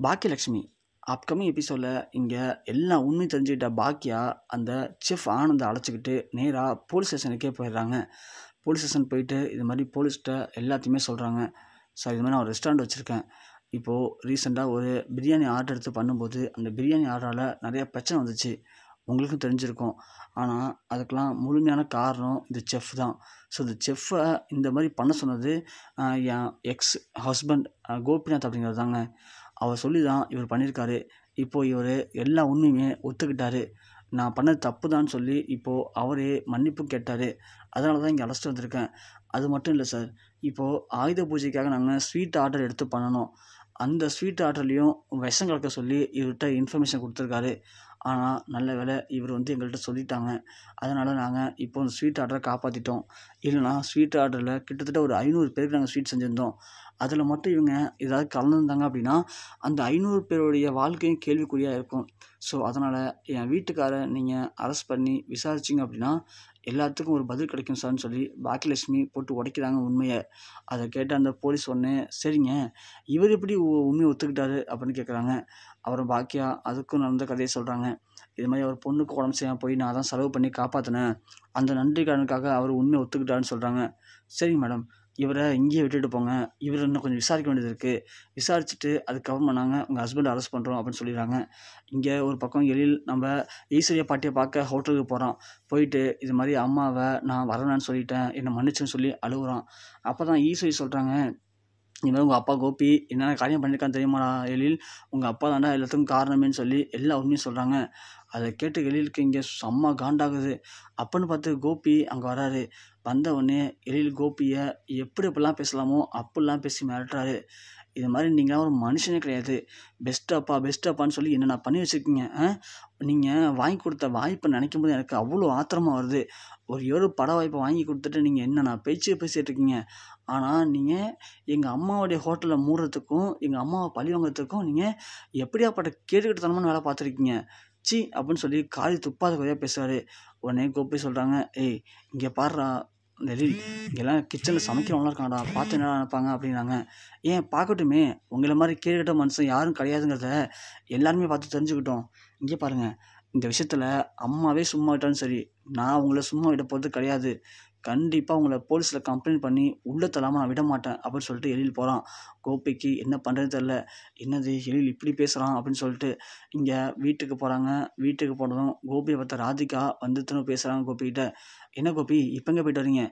Baakiyalakshmi upcoming எபிசோடில் இங்கே எல்லா உண்மையும் தெரிஞ்சுக்கிட்ட பாக்கியா அந்த செஃப் ஆனந்தை அழைச்சிக்கிட்டு நேராக போலீஸ் ஸ்டேஷனுக்கே போயிடுறாங்க. போலீஸ் ஸ்டேஷன் போயிட்டு இது மாதிரி போலீஸ்கிட்ட எல்லாத்தையுமே சொல்கிறாங்க. சார், இது மாதிரி நான் ஒரு ரெஸ்டாரண்ட் வச்சுருக்கேன். இப்போது ரீசெண்டாக ஒரு பிரியாணி ஆர்டர் எடுத்து பண்ணும்போது அந்த பிரியாணி ஆர்டரால் நிறையா பிரச்சனை வந்துச்சு. உங்களுக்கும் தெரிஞ்சிருக்கும். ஆனால் அதுக்கெலாம் முழுமையான காரணம் இந்த செஃப் தான். ஸோ இந்த செஃப்பை இந்த மாதிரி பண்ண சொன்னது என் எக்ஸ் ஹஸ்பண்ட் கோபிநாத் அப்படிங்கிறது தாங்க. அவர் சொல்லி தான் இவர் பண்ணியிருக்காரு. இப்போது இவர் எல்லா உண்மையுமே ஒத்துக்கிட்டாரு. நான் பண்ணது தப்பு தான் சொல்லி இப்போது அவரே மன்னிப்பு கேட்டார். அதனால தான் இங்கே அழைச்சிட்டு வந்திருக்கேன். அது மட்டும் இல்லை சார், இப்போது ஆயுத பூஜைக்காக நாங்கள் ஸ்வீட் ஆர்டர் எடுத்து பண்ணணும். அந்த ஸ்வீட் ஆர்டர்லேயும் விஷம் கலக்க சொல்லி இவர்கிட்ட இன்ஃபர்மேஷன் கொடுத்துருக்காரு. ஆனால் நல்ல வேளை இவர் எங்கள்கிட்ட சொல்லிட்டாங்க. அதனால் நாங்கள் இப்போ அந்த ஸ்வீட் ஆர்டரை காப்பாற்றிட்டோம். இல்லைனா ஸ்வீட் ஆர்டரில் கிட்டத்தட்ட ஒரு 500 பேருக்கு நாங்கள் ஸ்வீட் செஞ்சுருந்தோம். அதில் மட்டும் இவங்க ஏதாவது கலந்துருந்தாங்க அப்படின்னா அந்த 500 பேருடைய வாழ்க்கையும் கேள்விக்குறியாக இருக்கும். ஸோ அதனால் என் வீட்டுக்காரை நீங்கள் அரெஸ்ட் பண்ணி விசாரிச்சிங்க அப்படின்னா எல்லாத்துக்கும் ஒரு பதில் கிடைக்கும் சார்னு சொல்லி பாக்கியலட்சுமி போட்டு உடைக்கிறாங்க உண்மையை. அதை கேட்ட அந்த போலீஸ் ஒன்று, சரிங்க, இவர் எப்படி உண்மையை ஒத்துக்கிட்டாரு அப்படின்னு கேட்குறாங்க. அப்புறம் பாக்கியா அதுக்கும் நடந்த கதையை சொல்கிறாங்க. இது மாதிரி அவர் பொண்ணுக்கு உடம்பு சரியாமல் போய் நான் தான் செலவு பண்ணி காப்பாற்றினேன். அந்த நன்றிக்காரனுக்காக அவர் உண்மையை ஒத்துக்கிட்டாருன்னு சொல்கிறாங்க. சரிங்க மேடம், இவரை இங்கேயே விட்டுட்டு போங்க. இவர் இன்னும் கொஞ்சம் விசாரிக்க வேண்டியது இருக்குது. விசாரிச்சுட்டு அதுக்கப்புறமா நாங்கள் உங்கள் ஹஸ்பண்டை அரெஸ்ட் பண்ணுறோம் அப்படின்னு சொல்லிடுறாங்க. இங்கே ஒரு பக்கம் எழில் நம்ம ஈஸ்வரியா பாட்டியை பார்க்க ஹோட்டலுக்கு போகிறான். போயிட்டு இது மாதிரி அம்மாவை நான் வரவேன்னு சொல்லிட்டேன், என்னை மன்னிச்சுன்னு சொல்லி அழுகுறான். அப்போ தான் ஈஸ்வரி சொல்கிறாங்க, இது மாதிரி உங்கள் அப்பா கோபி என்னென்ன காரியம் பண்ணியிருக்கான்னு தெரியுமாடா எழில், உங்கள் அப்பா தாண்டா எல்லாத்துக்கும் காரணமேன்னு சொல்லி எல்லா உண்மையும் சொல்கிறாங்க. அதை கேட்டு எழிலுக்கு இங்கே செம்ம காண்டாகுது. அப்போன்னு பார்த்து கோபி அங்கே வராரு. வந்த உடனே எழில் கோபியை எப்படிலாம் பேசலாமோ அப்படிலாம் பேசி மிரட்டுறாரு. இது மாதிரி நீங்களாம் ஒரு மனுஷனே கிடையாது, பெஸ்ட் அப்பான்னு சொல்லி என்னென்ன பண்ணி வச்சுருக்கீங்க. நீங்கள் வாங்கி கொடுத்த வாய்ப்பை நினைக்கும் போது எனக்கு அவ்வளோ ஆத்திரமாக வருது. ஒரு பட வாய்ப்பை வாங்கி கொடுத்துட்டு நீங்கள் என்னென்ன பேசிகிட்டு இருக்கீங்க. ஆனால் நீங்கள் எங்கள் அம்மாவுடைய ஹோட்டலில் மூடுறதுக்கும் எங்கள் அம்மாவை பழி வாங்குறதுக்கும் நீங்கள் எப்படியாப்பட்ட கேட்டுக்கிட்டத்தனமான வேலை பார்த்துருக்கீங்க. சி அப்படின்னு சொல்லி காலி துப்பாத குறையாக பேசுகிறாரு. உடனே கோபி சொல்கிறாங்க, ஏய் இங்கே பாடுறா எழில், இங்கெல்லாம் கிச்சனில் சமைக்கிறவங்களாம் இருக்காங்கடா, பார்த்து என்னடா நினைப்பாங்க அப்படின்னாங்க. ஏன் பார்க்கட்டுமே, உங்களை மாதிரி கேட்டுக்கிட்ட மனுஷன் யாரும் கிடையாதுங்கிறத எல்லாருமே பார்த்து தெரிஞ்சுக்கிட்டோம். இங்கே பாருங்கள், இந்த விஷயத்தில் அம்மாவே சும்மா விட்டாலும் சரி, நான் உங்களை சும்மா விட போகிறது கிடையாது. கண்டிப்பாக உங்களை போலீஸில் கம்ப்ளைண்ட் பண்ணி உள்ளே தள்ளாமல் நான் விட மாட்டேன் அப்படின்னு சொல்லிட்டு எழில் போகிறான். கோபிக்கு என்ன பண்ணுறதுன்னு தெரில. என்னது எழில் இப்படி பேசுகிறான் அப்படின்னு சொல்லிட்டு இங்கே வீட்டுக்கு போகிறாங்க. வீட்டுக்கு போனதும் கோபியை பார்த்த ராதிகா திரும்ப பேசுகிறாங்க கோபிக்கிட்ட. என்ன கோபி, இப்போங்க போயிட்டு வரீங்க?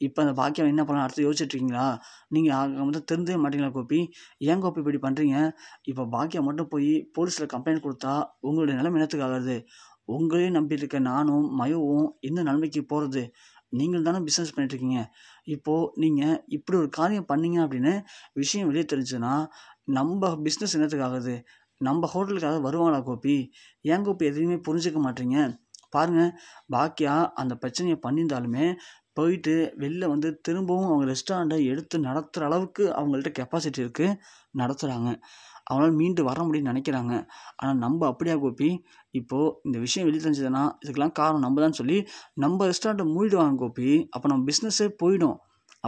இப்போ அந்த பாக்கியம் என்ன பண்ணலாம் அடுத்து யோசிச்சுட்ருக்கீங்களா? நீங்கள் தெரிஞ்சவே மாட்டீங்களா கோபி? ஏன் கோபி இப்படி பண்ணுறீங்க? இப்போ பாக்கியம் மட்டும் போய் போலீஸில் கம்ப்ளைண்ட் கொடுத்தா உங்களுடைய நிலைமை என்னத்துக்கு ஆகிறது? உங்களையும் நம்பி இருக்க நானும் மயுவும் எந்த நிலைமைக்கு போகிறது? நீங்கள் தானே பிஸ்னஸ் பண்ணிட்டுருக்கீங்க. இப்போது நீங்கள் இப்படி ஒரு காரியம் பண்ணீங்க அப்படின்னு விஷயம் வெளியே தெரிஞ்சுன்னா நம்ம பிஸ்னஸ் என்னத்துக்கு ஆகுது? நம்ம ஹோட்டலுக்காக வருவாங்களா கோபி? ஏன் கோபி எதையுமே புரிஞ்சுக்க மாட்டீங்க? பாருங்கள், பாக்கியா அந்த பிரச்சனையை பண்ணியிருந்தாலுமே போயிட்டு வெளில திரும்பவும் அவங்க ரெஸ்டாரண்ட்டை எடுத்து நடத்துகிற அளவுக்கு அவங்கள்ட்ட கெப்பாசிட்டி இருக்குது, நடத்துகிறாங்க. அவங்களால மீண்டு வர முடியும்னு நினைக்கிறாங்க. ஆனால் நம்ம அப்படியா கோபி? இப்போது இந்த விஷயம் வெளியே தெரிஞ்சதுன்னா இதுக்கெல்லாம் காரணம் நம்ம தான் சொல்லி நம்ம ரெஸ்டாரண்ட்டை மூடிடுவாங்க கோபி. அப்போ நம்ம பிஸ்னஸே போயிடும்.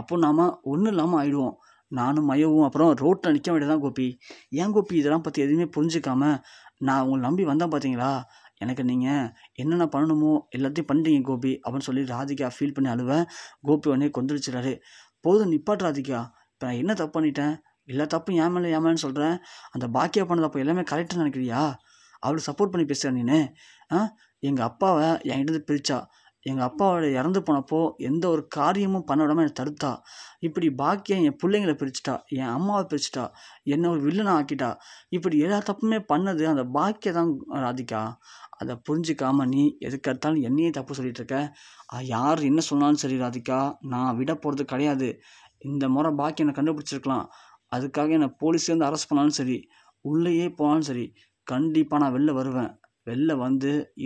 அப்போது நாம் ஒன்றும் இல்லாமல் ஆகிடுவோம். நானும் மயவும் அப்புறம் ரோட்டில் நிற்க வேண்டியதான் கோபி. ஏன் கோபி இதெல்லாம் பற்றி எதுவுமே புரிஞ்சுக்காம நான் உங்களை நம்பி வந்தேன் பார்த்தீங்களா? எனக்கு நீங்கள் என்னென்ன பண்ணணுமோ எல்லாத்தையும் பண்ணிட்டீங்க கோபி அப்படின்னு சொல்லி ராதிகா ஃபீல் பண்ணி அழுவேன். கோபி உடனே கொந்தளிச்சிடாரு. போதும் நிப்பாட்டு ராதிகா, இப்போ நான் என்ன தப்பு பண்ணிட்டேன்? எல்லா தப்பும் ஏன் மேலேன்னு சொல்கிறேன். அந்த பாக்கியா பண்ணது அப்போ எல்லாமே கரெக்டுன்னு நினைக்கிறியா? அவளுக்கு சப்போர்ட் பண்ணி பேசுகிற நீனு. எங்கள் அப்பாவை என்கிட்ட பிரித்தா, எங்கள் அப்பாவோட இறந்து போனப்போ எந்த ஒரு காரியமும் பண்ண விடாமல் என்னை தடுத்தா. இப்படி பாக்கியா என் பிள்ளைங்களை பிரிச்சுட்டா, என் அம்மாவை பிரிச்சுட்டா, என்னை ஒரு வில்லனை ஆக்கிட்டா. இப்படி எல்லா தப்புமே பண்ணது அந்த பாக்கியா தான் ராதிகா. அதை புரிஞ்சிக்காம நீ எதுக்கு எடுத்தாலும் என்னையே தப்பு சொல்லிகிட்டு இருக்க. யார் என்ன சொன்னாலும் சரி ராதிகா, நான் விட போகிறது கிடையாது. இந்த முறை பாக்கியா என்னை கண்டுபிடிச்சிருக்கலாம். அதுக்காக என்னை போலீஸ்லேருந்து அரெஸ்ட் பண்ணாலும் சரி, உள்ளேயே போனாலும் சரி, கண்டிப்பாக நான் வெளில வருவேன். வெளில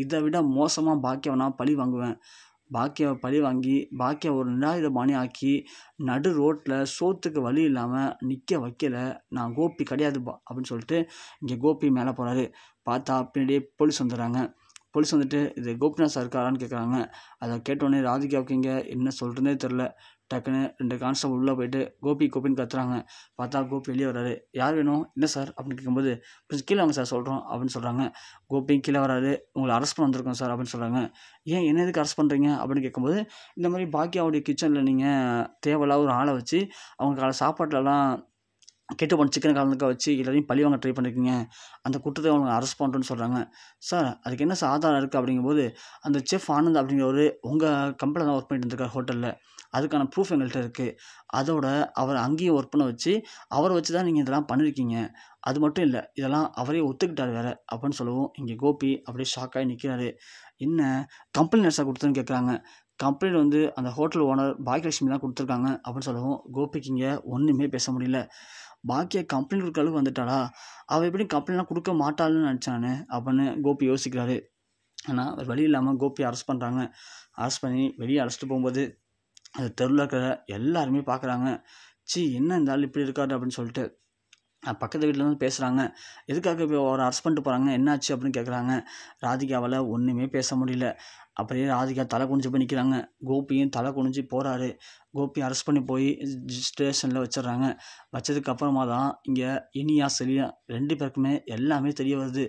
இதை விட மோசமாக பாக்கியாவை நான் பழி வாங்குவேன். பாக்கியாவை பழி வாங்கி பாக்கியா ஒரு நிராயுதபாணி ஆக்கி நடு ரோட்டில் சோத்துக்கு வழி இல்லாமல் நிற்க வைக்கல நான் கோபி கிடையாது அப்படின்னு சொல்லிட்டு இங்கே கோபி மேலே போகிறாரு. பார்த்தா பின்னாடியே போலீஸ் வந்துடுறாங்க. போலீஸ் இது கோபிநாத் சார் இருக்காரான்னு கேட்குறாங்க. அதை கேட்டோடனே ராதிகாவுக்கு இங்கே என்ன சொல்கிறதே தெரில. டக்குன்னு 2 கான்ஸ்டபிள் உள்ளே போயிட்டு கோபி கோபின்னு கத்துறாங்க. பார்த்தா கோபி வெளியே வராரு. யார் வேணும் என்ன சார் அப்படின்னு கேட்கும்போது கொஞ்சம் கீழே வாங்க சார் சொல்கிறோம் அப்படின்னு சொல்கிறாங்க. கோபி கீழே வராரு. உங்களை அரெஸ்ட் பண்ண வந்திருக்கோம் சார் அப்படின்னு சொல்கிறாங்க. ஏன் என்ன எதுக்கு அரெஸ்ட் பண்ணுறீங்க அப்படின்னு கேட்கும்போது இந்த மாதிரி பாக்கியாவுடைய கிச்சனில் நீங்கள் தேவையில்லாத ஒரு ஆளை வச்சு அவங்க காலை சாப்பாட்டிலலாம் கெட்டு போன சிக்கன் கலந்துக்க வச்சு எல்லாரையும் பழி வாங்க ட்ரை பண்ணியிருக்கீங்க. அந்த குற்றத்தை அவங்க அரெஸ்ட் பண்ணுறோன்னு சொல்கிறாங்க. சார் அதுக்கு என்ன சார் ஆதாரம் இருக்குது அப்படிங்கும்போது அந்த செஃப் ஆனந்த் அப்படிங்கிறவர் உங்கள் கம்பெனியில் தான் ஒர்க் பண்ணிட்டு இருந்திருக்கார் ஹோட்டலில். அதுக்கான ப்ரூஃப் எங்கள்கிட்ட இருக்குது. அதோட அவர் அங்கேயும் ஒர்க் பண்ண வச்சு அவரை வச்சு தான் நீங்கள் இதெல்லாம் பண்ணியிருக்கீங்க. அது மட்டும் இல்லை இதெல்லாம் அவரே ஒத்துக்கிட்டார் வேறு அப்படின்னு சொல்லவும் இங்கே கோபி அப்படியே ஷாக்காகி நிற்கிறாரு. என்ன கம்பெனி நர்ஸாக கொடுத்துன்னு கேட்குறாங்க. கம்பெனியில் வந்து அந்த ஹோட்டல் ஓனர் பாக்கியலட்சுமி தான் கொடுத்துருக்காங்க அப்படின்னு சொல்லவும் கோபிக்கு இங்கே ஒன்றுமே பேச முடியல. பாக்கியா கம்பெனி கொடுக்குற அளவுக்கு வந்துட்டாளா? அவள் எப்படி கம்பெனிலாம் கொடுக்க மாட்டாள்னு நினச்சானே அப்படின்னு கோபி யோசிக்கிறாரு. ஆனால் வேறு வழி இல்லாமல் கோபி அரெஸ்ட் பண்ணுறாங்க. அரெஸ்ட் பண்ணி வெளியே அழைச்சிட்டு போகும்போது அது தெருவில் இருக்கிற எல்லாருமே பார்க்குறாங்க. என்ன இந்த ஆள் இப்படி இருக்காரு அப்படின்னு சொல்லிட்டு பக்கத்து வீட்டில் வந்து பேசுகிறாங்க. எதுக்காக இப்போ அவரை அரெஸ்ட் பண்ணிட்டு போகிறாங்க என்னாச்சு அப்படின்னு கேட்குறாங்க. ராதிகாவால் ஒன்றுமே பேச முடியல. அப்படியே ராதிகா தலை குனிஞ்சு போய் நிற்கிறாங்க. கோபியும் தலை குனிஞ்சு போகிறாரு. கோபி அரெஸ்ட் பண்ணி போய் ஸ்டேஷனில் வச்சிடுறாங்க. வச்சதுக்கு அப்புறமா தான் இங்கே இனியா செலியா 2 பேருக்குமே எல்லாமே தெரிய வருது.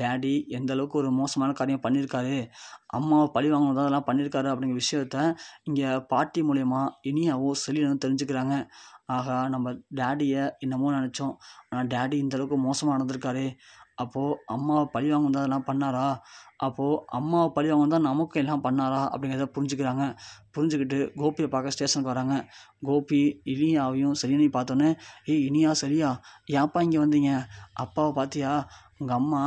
டேடி எந்த அளவுக்கு ஒரு மோசமான காரியம் பண்ணியிருக்காரு, அம்மாவை பழி வாங்கணும் அதெல்லாம் பண்ணியிருக்காரு அப்படிங்கிற விஷயத்த இங்கே பாட்டி மூலயமா இனியாவோ செலியனும் தெரிஞ்சுக்கிறாங்க. ஆகா நம்ம டேடியை என்னமோ நினச்சோம், ஆனால் டேடி இந்தளவுக்கு மோசமாக நடந்திருக்காரு. அப்போது அம்மாவை பழி வாங்கணும் தான் அதெல்லாம் பண்ணாரா? அப்போது அம்மாவை பழி வாங்கணும் தான் நமக்கும் எல்லாம் பண்ணாரா அப்படிங்கிறத புரிஞ்சுக்கிறாங்க. புரிஞ்சுக்கிட்டு கோபியை பார்க்க ஸ்டேஷனுக்கு வராங்க. கோபி இனியாவையும் செலியனையும் பார்த்தோன்னே இனியா செலியா ஏன்ப்பா இங்கே வந்தீங்க? அப்பாவை பார்த்தியா? உங்கள் அம்மா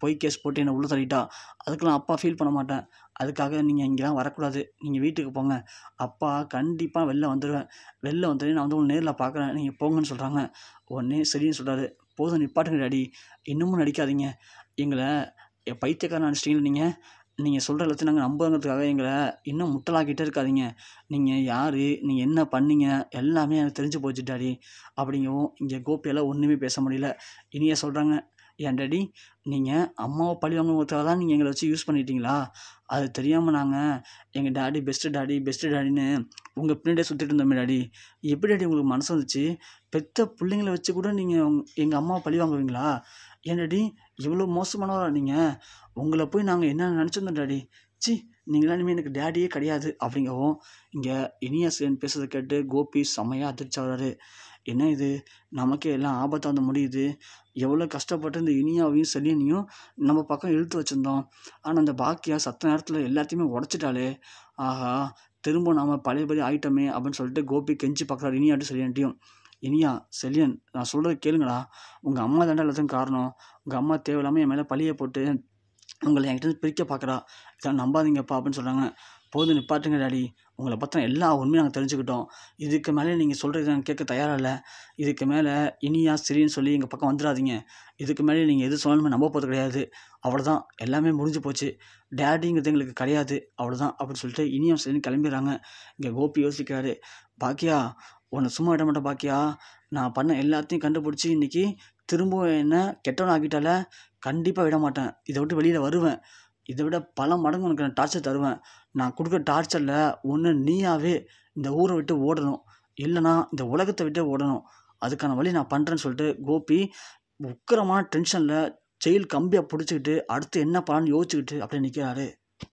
பொய் கேஸ் போட்டு என்னை உள்ளே தள்ளிட்டா. அதுக்கெலாம் அப்பா ஃபீல் பண்ண மாட்டேன். அதுக்காக நீங்கள் இங்கெல்லாம் வரக்கூடாது. நீங்கள் வீட்டுக்கு போங்க. அப்பா கண்டிப்பாக வெளில வந்துடுவேன். வெளில வந்துட்டு நான் வந்து உங்களை நேரில் பார்க்குறேன். நீங்கள் போங்கன்னு சொல்கிறாங்க. உடனே சரின்னு சொல்கிறாரு. போதும் நிப்பாட்டுங்க டாடி. இன்னமும் நடிக்காதீங்க. எங்களை பைத்தியக்காரன் நினச்சிட்டிங்களா நீங்கள்? நீங்கள் சொல்கிற எல்லாத்தையும் நாங்கள் நம்புங்கிறதுக்காக எங்களை இன்னும் முட்டலாக்கிட்டே இருக்காதீங்க. நீங்கள் யார், நீங்கள் என்ன பண்ணீங்க எல்லாமே எனக்கு தெரிஞ்சு போச்சு டாடி அப்படிங்கவும் இங்கே கோபியால் ஒன்றுமே பேச முடியல. இனியா சொல்கிறாங்க, ஏன் டாடி நீங்கள் அம்மாவை பழி வாங்குறதுக்காக தான் நீங்கள் எங்களை வச்சு யூஸ் பண்ணிட்டீங்களா? அது தெரியாமல் நாங்கள் எங்கள் டாடி பெஸ்ட்டு டாடின்னு உங்கள் பின்னாடியே சுற்றிட்டு இருந்தோமே டாடி. எப்படி டாடி உங்களுக்கு மனசு வந்துச்சு? பெத்த பிள்ளைங்கள வச்சு கூட நீங்கள் எங்கள் அம்மாவை பழி வாங்குவீங்களா? ஏன் டாடி இவ்வளோ மோசமானவரா நீங்கள்? உங்களை போய் நாங்கள் என்ன நினச்சிருந்தோம் டாடி. நீங்களாம் இனிமேல் எனக்கு டேடியே கிடையாது அப்படிங்கவும் இங்கே இனியா செலியன் பேசுறதை கேட்டு கோபி செம்மையாக அதிர்ச்சி ஆகிறாரு. என்ன இது நமக்கே எல்லாம் ஆபத்தாக வந்து முடியுது. எவ்வளோ கஷ்டப்பட்டு இந்த இனியாவையும் செலியனையும் நம்ம பக்கம் இழுத்து வச்சுருந்தோம். ஆனால் அந்த பாக்கியா சத்த நேரத்தில் எல்லாத்தையுமே உடச்சிட்டாலே. ஆஹா திரும்ப நாம் பழையபடி ஆயிட்டோமே அப்படின்னு சொல்லிட்டு கோபி கெஞ்சி பார்க்குறாரு இனியாட்டும் செலியன்ட்டையும். இனியா செலியன் நான் சொல்கிறத கேளுங்கடா. உங்கள் அம்மா தாண்டா எல்லாத்துக்கும் காரணம். உங்கள் அம்மா தேவையில்லாமல் என் மேலே பழியை போட்டு உங்களை என்கிட்ட பிரிக்க பார்க்குறா. இதெல்லாம் நம்பாதீங்கப்பா அப்படின்னு சொல்கிறாங்க. போதும் நிப்பாட்டுங்க டாடி. உங்களை பற்றின எல்லா உண்மையும் நாங்கள் தெரிஞ்சுக்கிட்டோம். இதுக்கு மேலே நீங்கள் சொல்கிறது நாங்கள் கேட்க தயாராக இல்லை. இதுக்கு மேலே இனியா சரின்னு சொல்லி எங்கள் பக்கம் வந்துடாதீங்க. இதுக்கு மேலே நீங்கள் எது சொன்னாலுமே நம்ப போகிறது கிடையாது. அவ்வளோதான் எல்லாமே முடிஞ்சு போச்சு. டேடிங்கிறது எங்களுக்கு கிடையாது. அவ்வளோதான் அப்படின்னு சொல்லிட்டு இனியா சரின்னு கிளம்பிடுறாங்க. இங்கே கோபி யோசிக்கிறாரு. பாக்கியா உன்னை சும்மா விட மாட்டேன் பாக்கியா. நான் பண்ண எல்லாத்தையும் கண்டுபிடிச்சி இன்றைக்கி திரும்பவும் என்ன கெட்டவன் ஆக்கிட்டால கண்டிப்பாக விட மாட்டேன். இதை விட்டு வெளியில் வருவேன். இதை விட பல மடங்கு உனக்கு நான் டார்ச்சர் தருவேன். நான் கொடுக்குற டார்ச்சரில் ஒன்று நீயாவே இந்த ஊரை விட்டு ஓடணும், இல்லைனா இந்த உலகத்தை விட்டு ஓடணும். அதுக்கான வழி நான் பண்ணுறேன்னு சொல்லிட்டு கோபி உக்கிரமான டென்ஷனில் ஜெயில் கம்பியை பிடிச்சிக்கிட்டு அடுத்து என்ன பண்ணலான்னு யோசிச்சுக்கிட்டு அப்படியே நிற்கிறாரு.